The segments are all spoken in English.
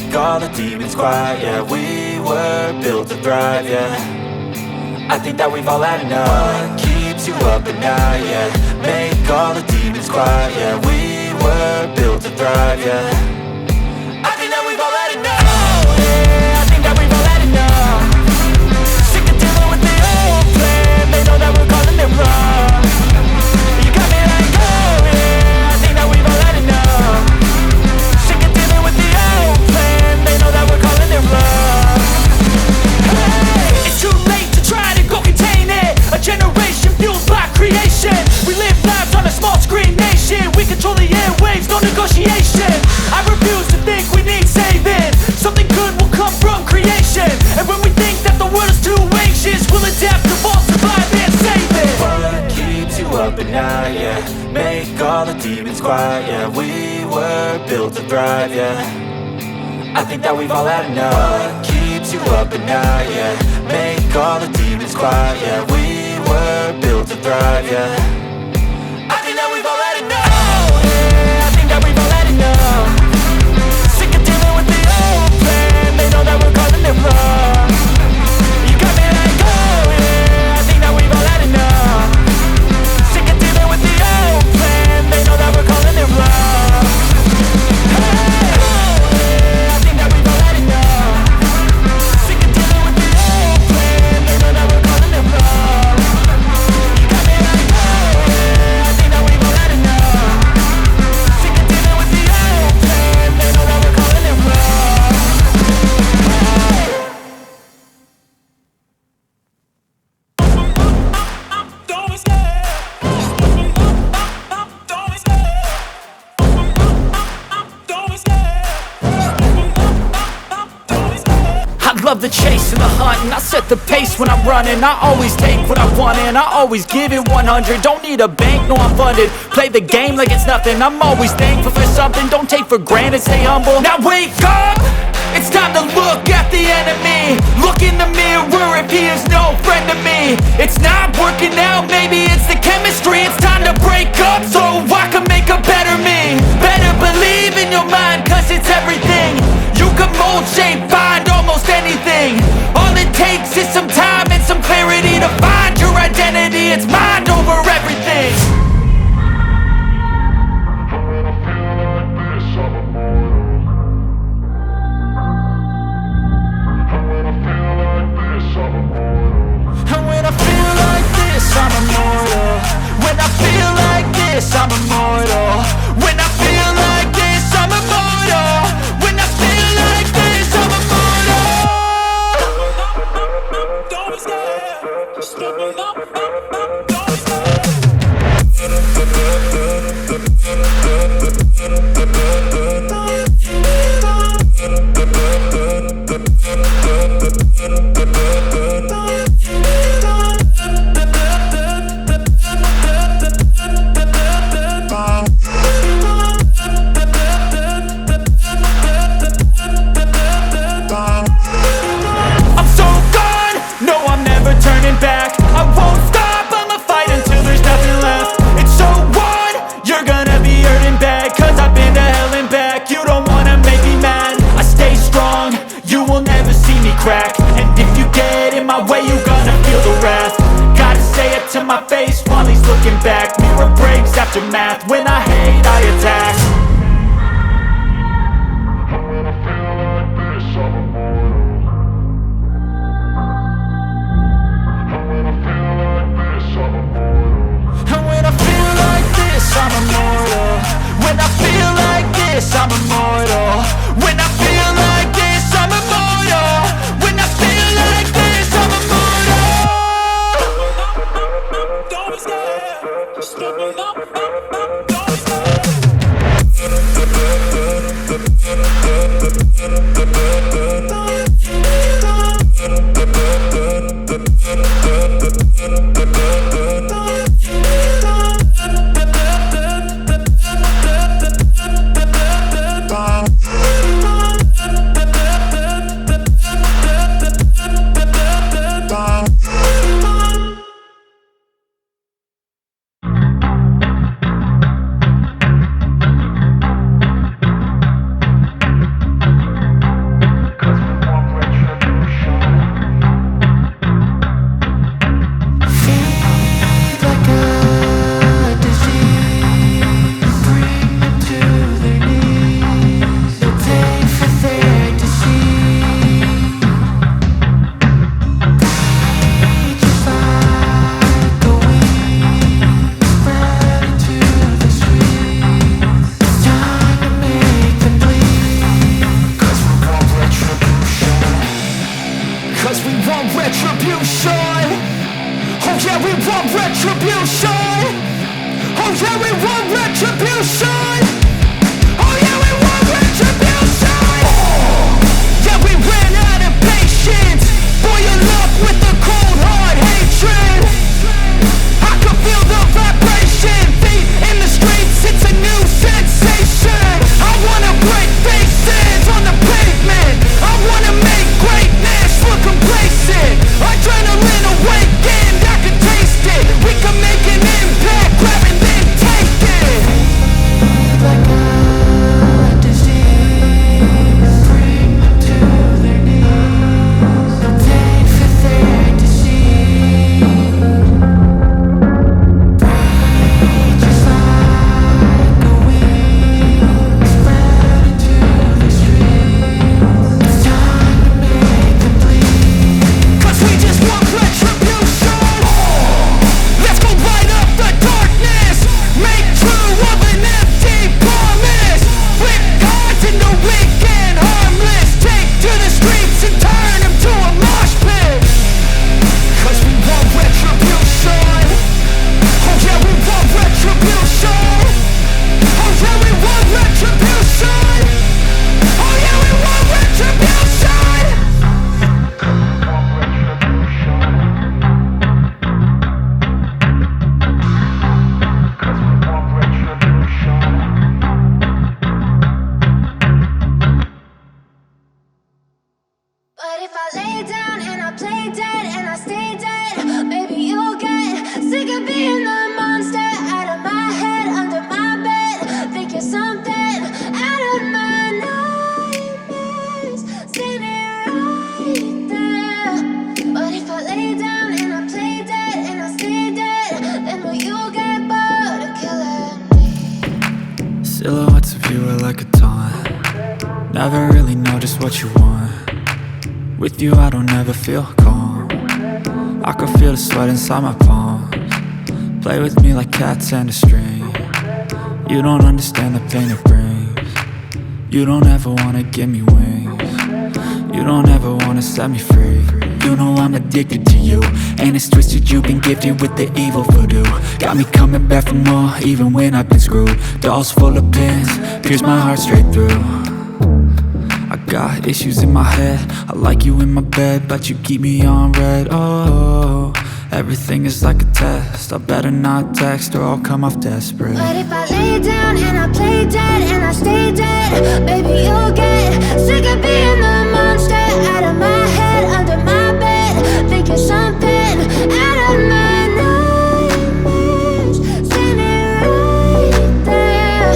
make all the demons quiet. Yeah, we were built to thrive, yeah. I think that we've all had enough. What keeps you up at night, yeah. Make all the demons quiet. Yeah, we were built to thrive, yeah. I think that we've all had enough. Oh, yeah, I think that we've all had enough. Sick of dealing with the old plan. They know that we're calling it wrong. You got me like, oh yeah, I think that we've all had enough. Sick of dealing with the old plan. They know that we're calling it wrong. Hey, it's too late to try to go contain it. A generation fueled by creation. We live lives on a small screen nation. We control the airwaves, no negotiation. I refuse to think we need saving. Something good will come from creation. And when we think that the world is too anxious, we'll adapt, evolve, survive and save it. What keeps you up at night, yeah. Make all the demons quiet, yeah. We were built to thrive, yeah. I think that we've all had enough. What keeps you up at night, yeah. Make all the demons quiet, yeah. We were built to thrive, yeah. I think that we've all had enough. Oh yeah, I think that we've all had enough. Sick of dealing with the old plan. They know that we're calling it wrong. You got me like, oh yeah, I think that we've all had enough. Sick of dealing with the old plan. They know that we're calling it wrong. Hey, oh yeah, I think that we've all had enough. Sick of dealing with the old plan. They know that we're calling it wrong. You got me like, oh yeah, I think that we've all had enough. Sick of dealing with the old plan. They know that we're calling it wrong. I love the chase and the hunt, and I set the pace when I'm running. I always take what I want and I always give it 100. Don't need a bank, no I'm funded. Play the game like it's nothing. I'm always thankful for something. Don't take for granted, stay humble. Now wake up! It's time to look at the enemy. Look in the mirror if he is no friend to me. It's not working out, maybe it's the chemistry. It's time to break up so I can make a better me. Better believe in your mind, cause it's everything. You can mold, shape, find almost anything. All it takes is some time and some clarity to find your identity. It's mind over everything. And when I feel like this, I'm immortal. When I feel like this, I'm immortal. When I feel like this, I'm immortal. When I feel like this, I'm immortal. Don't be scared. Just look up. Don't be I'm so gone, no I'm never turning back. I won't stop, I'ma fight until there's nothing left. It's so on, you're gonna be hurting bad. Cause I've been to hell and back. You don't wanna make me mad. I stay strong, you will never see me crack. And if you get in my way, you gonna feel the wrath. Gotta say it to my face while he's looking back. Mirror breaks after math. When I hate, I attack. And when I feel like this, I'm immortal. When I feel like this, I'm immortal. When I feel like this, I'm immortal. When I feel like this, I'm immortal. Don't be scared. Just look up. Don't be scared. want retribution. Oh yeah, we want retribution. Yeah, we ran out of patience. Boil up with the cold hard hatred. I can feel the vibration. Feet in the streets, it's a new sensation. I wanna break faces on the pavement. I wanna make greatness look complacent. Adrenaline awakened, I can taste it. We can make an impact, grab and then take it. Like a disease, bring them to their knees. Pain for their disease. Breathe just like a wing, spread into the streets. It's time to make them bleed. 'Cause we just want retribution. Let's go light up the darkness. Make true of an empty promise. Flip gods into weak and harmless. Take to the streets and turn them to a mosh pit. 'Cause we want retribution. Oh yeah, we want retribution. Oh yeah, we want retribution. Oh yeah, we want retribution. But if I lay down and I play dead and I stay dead, maybe you'll get sick of being the monster out of my head, under my bed. Think you're something out of my nightmares, standing right there. But if I lay down and I play dead and I stay dead, then will you get bored of killing me? Silhouettes of you are like a taunt. Never really know just what you want. With you I don't ever feel calm. I can feel the sweat inside my palms. Play with me like cats and a string. You don't understand the pain it brings. You don't ever wanna give me wings. You don't ever wanna set me free. You know I'm addicted to you, and it's twisted, you've been gifted with the evil voodoo. Got me coming back for more, even when I've been screwed. Dolls full of pins, pierce my heart straight through. I got issues in my head, I like you in my bed, but you keep me on red. Oh, everything is like a test. I better not text or I'll come off desperate. But if I lay down and I play dead and I stay dead, baby you'll get sick of being the monster out of my head, under my bed. Think you're something out of my nightmares, standing right there.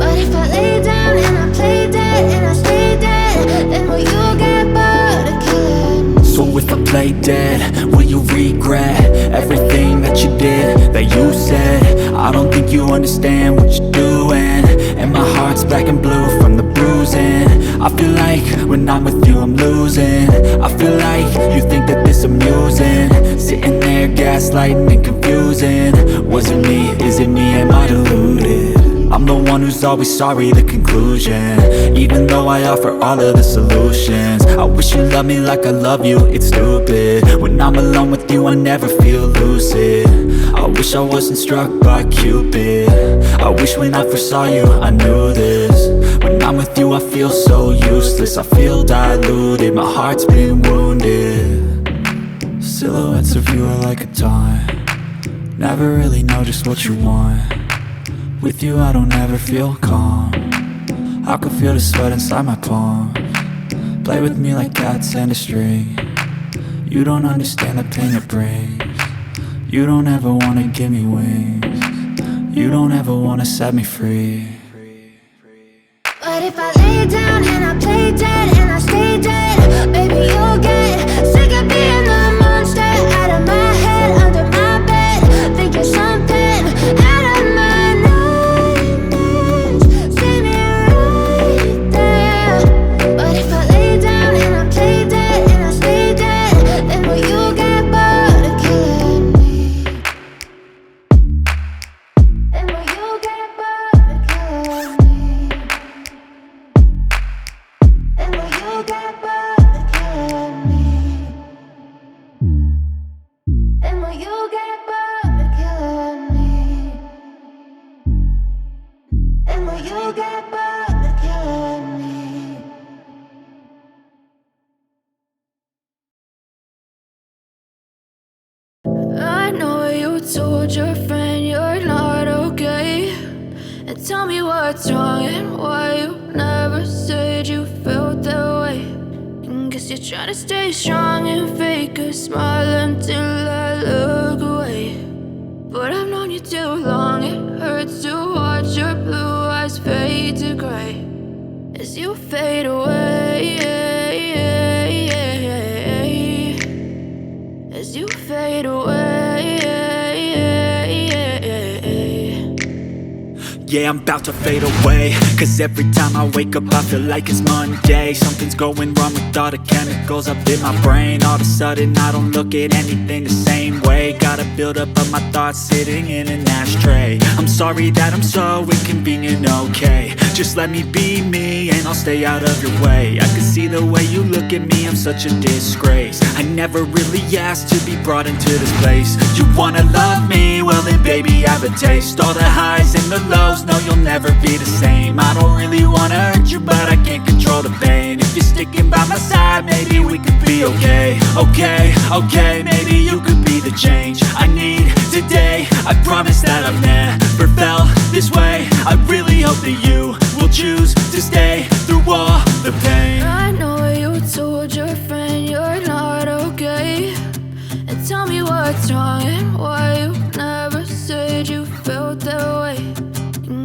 But if I lay down and I play dead and I stay dead, then will you get bored of killing me? So if I play dead, will you regret everything that you did, that you said? I don't think you understand what you're doing, and my heart's black and blue from the bruising. I feel like when I'm with you I'm losing. I feel like you think that this amusing, sitting there gaslighting and confusing. Was it me? Is it me? Am I deluded? I'm the one who's always sorry, the conclusion. Even though I offer all of the solutions, I wish you loved me like I love you, it's stupid. When I'm alone with you I never feel lucid. I wish I wasn't struck by Cupid. I wish when I first saw you I knew this. When I'm with you I feel so useless, I feel diluted, my heart's been wounded. Silhouettes of you are like a taunt. Never really know just what you want. With you I don't ever feel calm. I can feel the sweat inside my palms. Play with me like cats and a string. You don't understand the pain it brings. You don't ever wanna give me wings. You don't ever wanna set me free. But if I lay down and I play dead and I stay dead, baby you'll get sick of being the monster out of my head, under my bed. Think you're something out of my nightmares, standing right there. But if I lay down and I play dead and I stay dead, then will you get bored of killing me? Then will you get bored of killing me? And will you get bored of killing me? know you get bored of killing me. I know you told your friend you're not okay, and tell me what's wrong and why you never said you felt that way. And guess you're trying to stay strong and fake a smile until I look away. But I've known you too long, it hurts to watch your blue eyes fade to gray as you fade away, as you fade away. Yeah, I'm about to fade away, cause every time I wake up I feel like it's Monday. Something's going wrong with all the chemicals up in my brain. All of a sudden I don't look at anything the same way. Got a buildup of my thoughts sitting in an ashtray. I'm sorry that I'm so inconvenient, okay. Just let me be me and I'll stay out of your way. I can see the way you look at me, I'm such a disgrace. I never really asked to be brought into this place. You wanna love me? Well then baby, have a taste. All the highs and the lows, no, you'll never be the same. I don't really wanna hurt you, but I can't control the pain. If you're sticking by my side, maybe we could be okay. Okay, maybe you could be the change I need today. I promise that I've never felt this way. I really hope that you will choose to stay through all the pain. I know you told your friend you're not okay, and tell me what's wrong and why you never said you felt that way.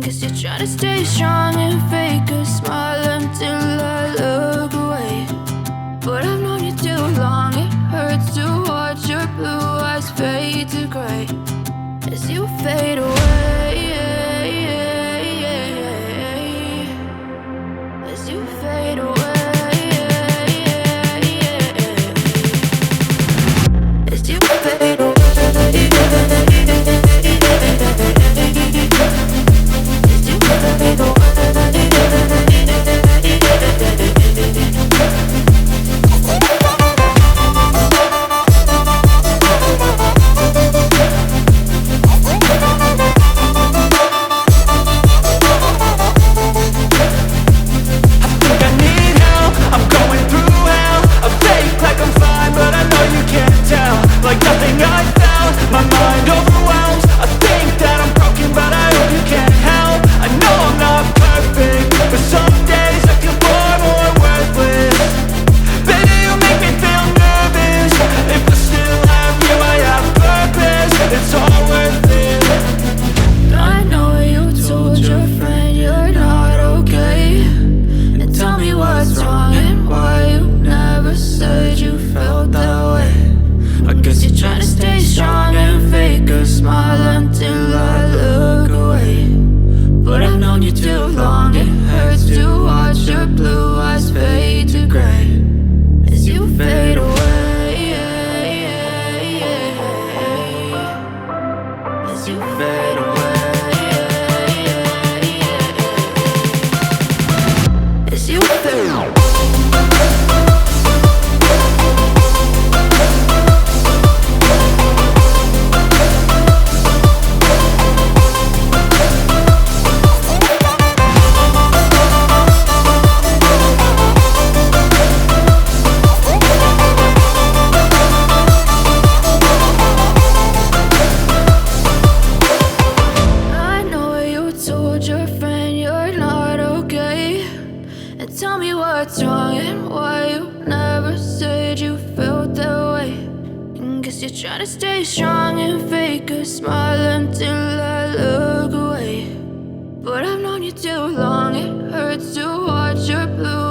Guess you're trying to stay strong and fake a smile until I look away. But I've known you too long, it hurts to watch your blue eyes fade to gray as you fade away, as you fade away, as you fade away. Try to stay strong and fake a smile until I look away. But I've known you too long, it hurts to watch your blue